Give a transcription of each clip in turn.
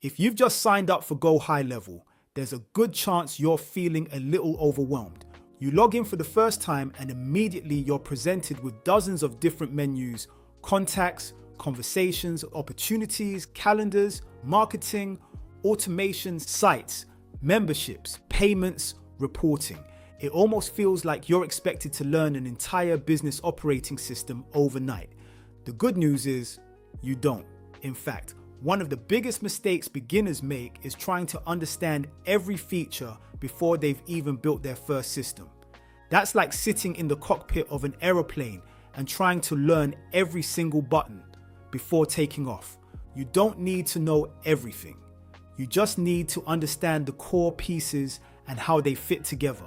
If you've just signed up for Go High Level, there's a good chance you're feeling a little overwhelmed. You log in for the first time and immediately you're presented with dozens of different menus, contacts, conversations, opportunities, calendars, marketing, automation, sites, memberships, payments, reporting. It almost feels like you're expected to learn an entire business operating system overnight. The good news is you don't. In fact, one of the biggest mistakes beginners make is trying to understand every feature before they've even built their first system. That's like sitting in the cockpit of an aeroplane and trying to learn every single button before taking off. You don't need to know everything. You just need to understand the core pieces and how they fit together.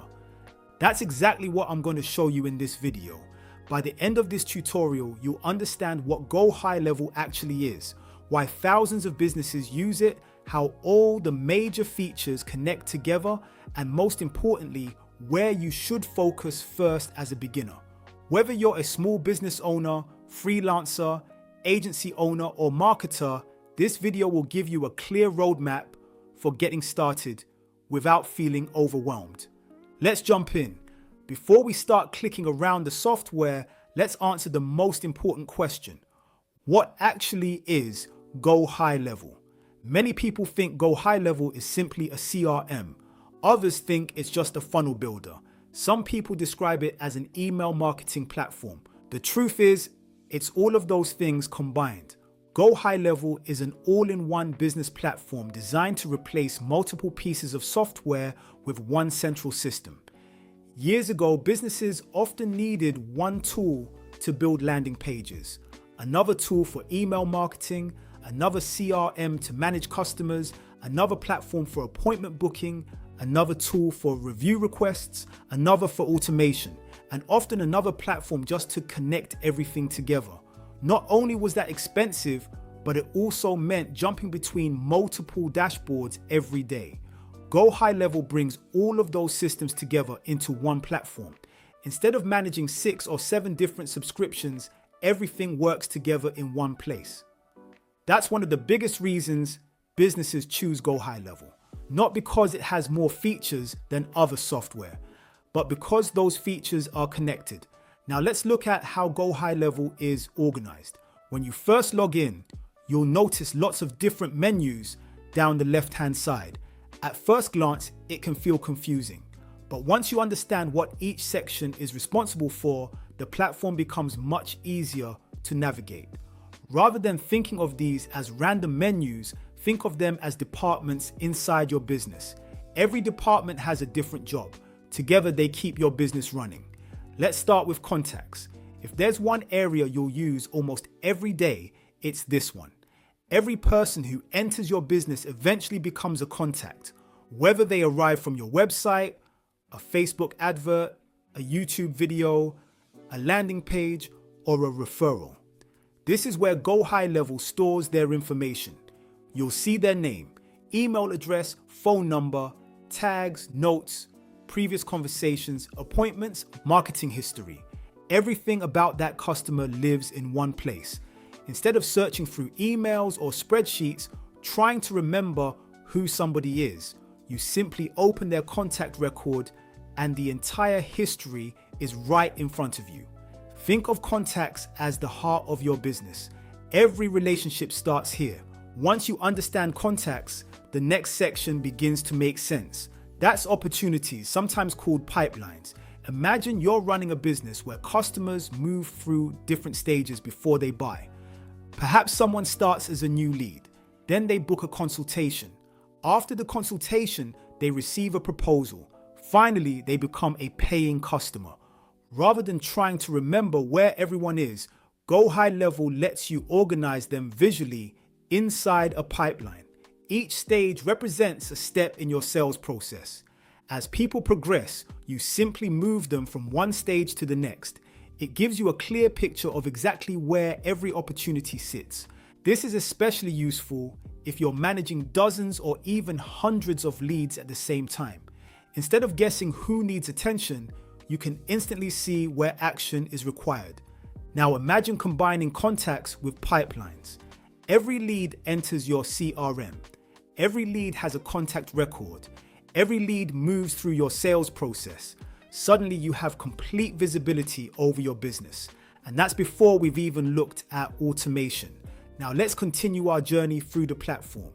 That's exactly what I'm going to show you in this video. By the end of this tutorial, you'll understand what Go High Level actually is, why thousands of businesses use it, how all the major features connect together, and most importantly, where you should focus first as a beginner. Whether you're a small business owner, freelancer, agency owner, or marketer, this video will give you a clear roadmap for getting started without feeling overwhelmed. Let's jump in. Before we start clicking around the software, let's answer the most important question. What actually is Go High Level? Many people think Go High Level is simply a CRM. Others think it's just a funnel builder. Some people describe it as an email marketing platform. The truth is, it's all of those things combined. Go High Level is an all-in-one business platform designed to replace multiple pieces of software with one central system. Years ago, businesses often needed one tool to build landing pages, another tool for email marketing, another CRM to manage customers, another platform for appointment booking, another tool for review requests, another for automation, and often another platform just to connect everything together. Not only was that expensive, but it also meant jumping between multiple dashboards every day. Go High Level brings all of those systems together into one platform. Instead of managing 6 or 7 different subscriptions, everything works together in one place. That's one of the biggest reasons businesses choose Go High Level. Not because it has more features than other software, but because those features are connected. Now let's look at how Go High Level is organized. When you first log in, you'll notice lots of different menus down the left-hand side. At first glance, it can feel confusing, but once you understand what each section is responsible for, the platform becomes much easier to navigate. Rather than thinking of these as random menus, think of them as departments inside your business. Every department has a different job. Together, they keep your business running. Let's start with contacts. If there's one area you'll use almost every day, it's this one. Every person who enters your business eventually becomes a contact, whether they arrive from your website, a Facebook advert, a YouTube video, a landing page, or a referral. This is where Go High Level stores their information. You'll see their name, email address, phone number, tags, notes, previous conversations, appointments, marketing history. Everything about that customer lives in one place. Instead of searching through emails or spreadsheets, trying to remember who somebody is, you simply open their contact record and the entire history is right in front of you. Think of contacts as the heart of your business. Every relationship starts here. Once you understand contacts, the next section begins to make sense. That's opportunities, sometimes called pipelines. Imagine you're running a business where customers move through different stages before they buy. Perhaps someone starts as a new lead, then they book a consultation. After the consultation, they receive a proposal. Finally, they become a paying customer. Rather than trying to remember where everyone is, Go High Level lets you organize them visually inside a pipeline. Each stage represents a step in your sales process. As people progress, you simply move them from one stage to the next. It gives you a clear picture of exactly where every opportunity sits. This is especially useful if you're managing dozens or even hundreds of leads at the same time. Instead of guessing who needs attention, you can instantly see where action is required. Now imagine combining contacts with pipelines. Every lead enters your CRM. Every lead has a contact record. Every lead moves through your sales process. Suddenly you have complete visibility over your business. And that's before we've even looked at automation. Now let's continue our journey through the platform.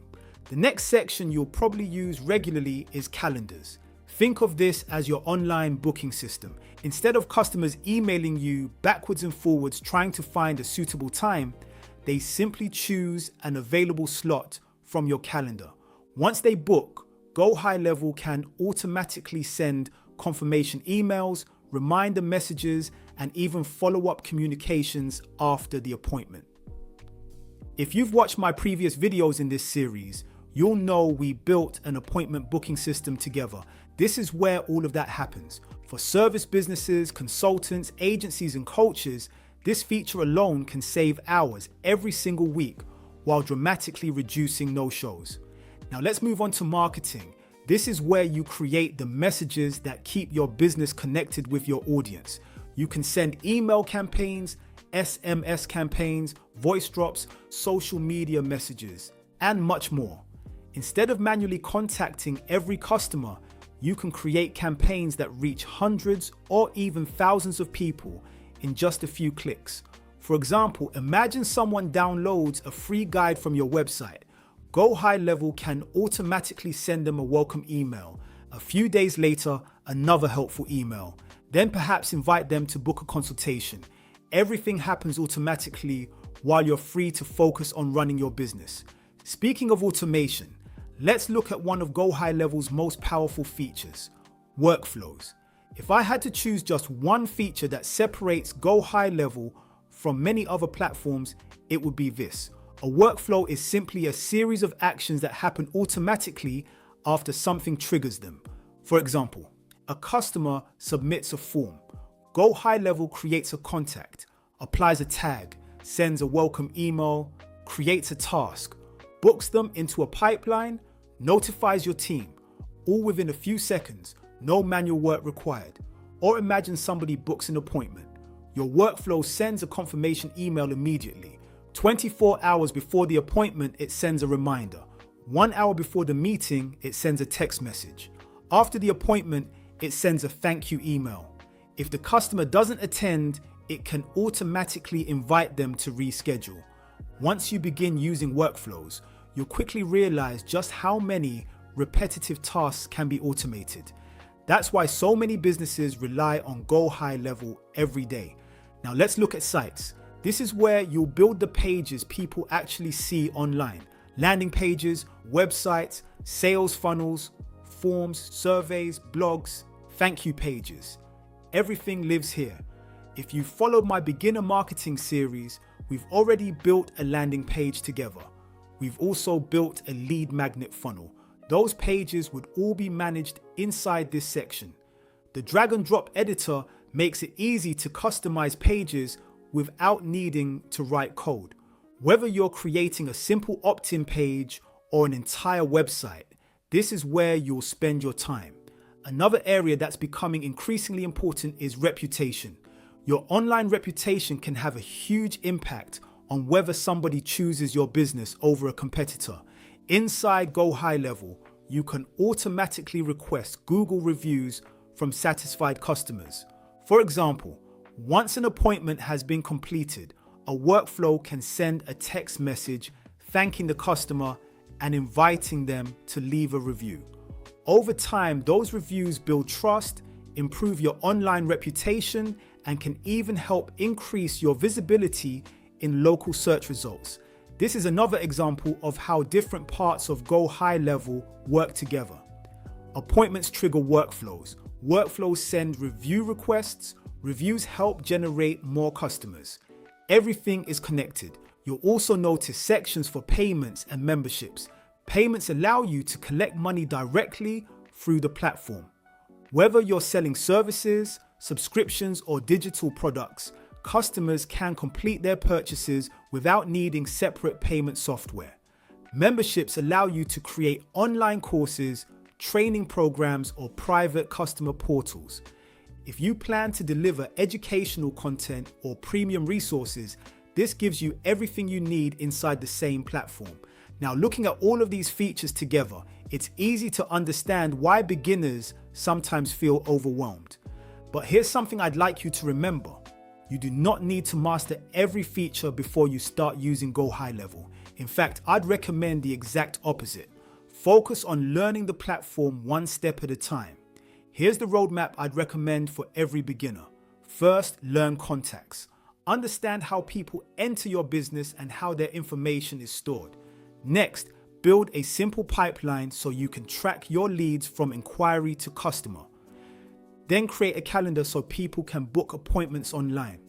The next section you'll probably use regularly is calendars. Think of this as your online booking system. Instead of customers emailing you backwards and forwards trying to find a suitable time, they simply choose an available slot from your calendar. Once they book, GoHighLevel can automatically send confirmation emails, reminder messages, and even follow-up communications after the appointment. If you've watched my previous videos in this series, you'll know we built an appointment booking system together. This is where all of that happens. For service businesses, consultants, agencies, and coaches, this feature alone can save hours every single week while dramatically reducing no-shows. Now let's move on to marketing. This is where you create the messages that keep your business connected with your audience. You can send email campaigns, SMS campaigns, voice drops, social media messages, and much more. Instead of manually contacting every customer, you can create campaigns that reach hundreds or even thousands of people in just a few clicks. For example, imagine someone downloads a free guide from your website. GoHighLevel can automatically send them a welcome email. A few days later, another helpful email. Then perhaps invite them to book a consultation. Everything happens automatically while you're free to focus on running your business. Speaking of automation, let's look at one of GoHighLevel's most powerful features, workflows. If I had to choose just one feature that separates GoHighLevel from many other platforms, it would be this. A workflow is simply a series of actions that happen automatically after something triggers them. For example, a customer submits a form. GoHighLevel creates a contact, applies a tag, sends a welcome email, creates a task, books them into a pipeline, notifies your team, all within a few seconds, no manual work required. Or imagine somebody books an appointment. Your workflow sends a confirmation email immediately. 24 hours before the appointment, it sends a reminder. 1 hour before the meeting, it sends a text message. After the appointment, it sends a thank you email. If the customer doesn't attend, it can automatically invite them to reschedule. Once you begin using workflows, you'll quickly realize just how many repetitive tasks can be automated. That's why so many businesses rely on GoHighLevel every day. Now let's look at sites. This is where you'll build the pages people actually see online. Landing pages, websites, sales funnels, forms, surveys, blogs, thank you pages. Everything lives here. If you followed my beginner marketing series, we've already built a landing page together. We've also built a lead magnet funnel. Those pages would all be managed inside this section. The drag and drop editor makes it easy to customize pages without needing to write code. Whether you're creating a simple opt-in page or an entire website, this is where you'll spend your time. Another area that's becoming increasingly important is reputation. Your online reputation can have a huge impact on whether somebody chooses your business over a competitor. Inside GoHighLevel, you can automatically request Google reviews from satisfied customers. For example, once an appointment has been completed, a workflow can send a text message thanking the customer and inviting them to leave a review. Over time, those reviews build trust, improve your online reputation, and can even help increase your visibility in local search results. This is another example of how different parts of GoHighLevel work together. Appointments trigger workflows. Workflows send review requests. Reviews help generate more customers. Everything is connected. You'll also notice sections for payments and memberships. Payments allow you to collect money directly through the platform. Whether you're selling services, subscriptions, or digital products, customers can complete their purchases without needing separate payment software. Memberships allow you to create online courses, training programs, or private customer portals. If you plan to deliver educational content or premium resources, this gives you everything you need inside the same platform. Now, looking at all of these features together, it's easy to understand why beginners sometimes feel overwhelmed. But here's something I'd like you to remember. You do not need to master every feature before you start using GoHighLevel. In fact, I'd recommend the exact opposite. Focus on learning the platform one step at a time. Here's the roadmap I'd recommend for every beginner. First, learn contacts. Understand how people enter your business and how their information is stored. Next, build a simple pipeline so you can track your leads from inquiry to customer. Then create a calendar so people can book appointments online.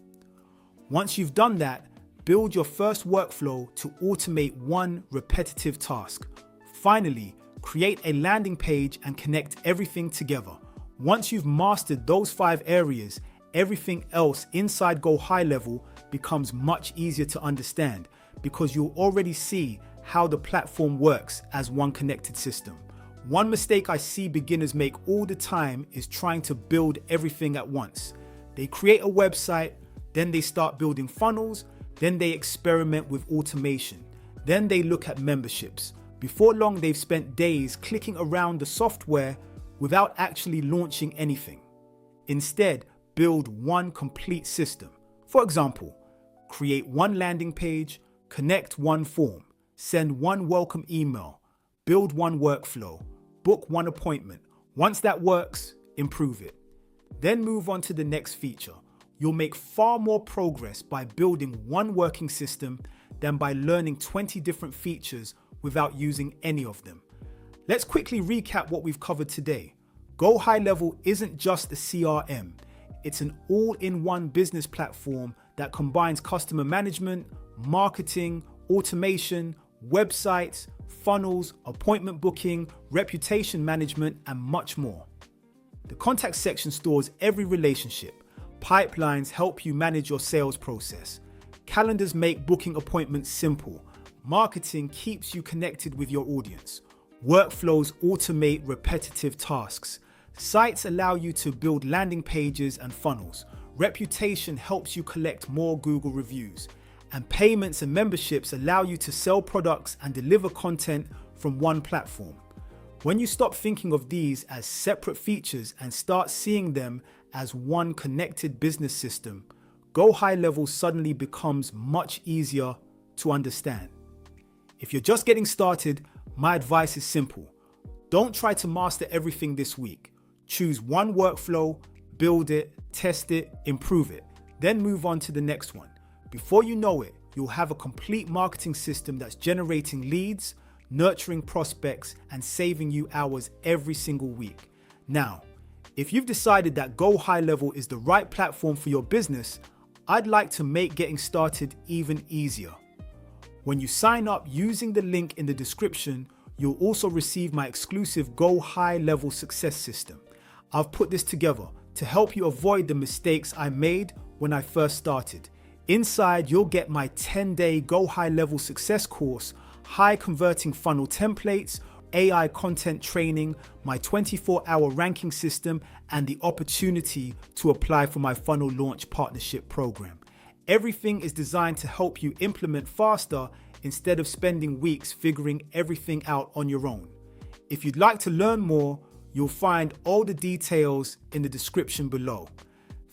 Once you've done that, build your first workflow to automate one repetitive task. Finally, create a landing page and connect everything together. Once you've mastered those 5 areas, everything else inside GoHighLevel becomes much easier to understand because you'll already see how the platform works as one connected system. One mistake I see beginners make all the time is trying to build everything at once. They create a website, then they start building funnels, then they experiment with automation, then they look at memberships. Before long, they've spent days clicking around the software without actually launching anything. Instead, build one complete system. For example, create one landing page, connect one form, send one welcome email, build one workflow, book one appointment. Once that works, improve it. Then move on to the next feature. You'll make far more progress by building one working system than by learning 20 different features without using any of them. Let's quickly recap what we've covered today. GoHighLevel isn't just a CRM. It's an all-in-one business platform that combines customer management, marketing, automation, websites, funnels, appointment booking, reputation management, and much more. The contact section stores every relationship. Pipelines help you manage your sales process. Calendars make booking appointments simple. Marketing keeps you connected with your audience. Workflows automate repetitive tasks. Sites allow you to build landing pages and funnels. Reputation helps you collect more Google reviews. And payments and memberships allow you to sell products and deliver content from one platform. When you stop thinking of these as separate features and start seeing them as one connected business system, GoHighLevel suddenly becomes much easier to understand. If you're just getting started, my advice is simple. Don't try to master everything this week. Choose one workflow, build it, test it, improve it, then move on to the next one. Before you know it, you'll have a complete marketing system that's generating leads, nurturing prospects, and saving you hours every single week. Now, if you've decided that GoHighLevel is the right platform for your business, I'd like to make getting started even easier. When you sign up using the link in the description, you'll also receive my exclusive GoHighLevel success system. I've put this together to help you avoid the mistakes I made when I first started. Inside, you'll get my 10-day GoHighLevel success course, high converting funnel templates, AI content training, my 24-hour ranking system, and the opportunity to apply for my funnel launch partnership program. Everything is designed to help you implement faster instead of spending weeks figuring everything out on your own. If you'd like to learn more, you'll find all the details in the description below.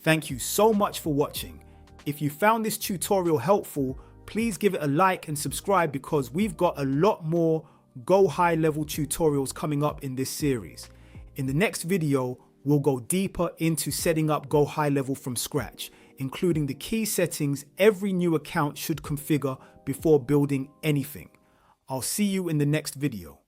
Thank you so much for watching. If you found this tutorial helpful, please give it a like and subscribe because we've got a lot more GoHighLevel tutorials coming up in this series. In the next video, we'll go deeper into setting up GoHighLevel from scratch, including the key settings every new account should configure before building anything. I'll see you in the next video.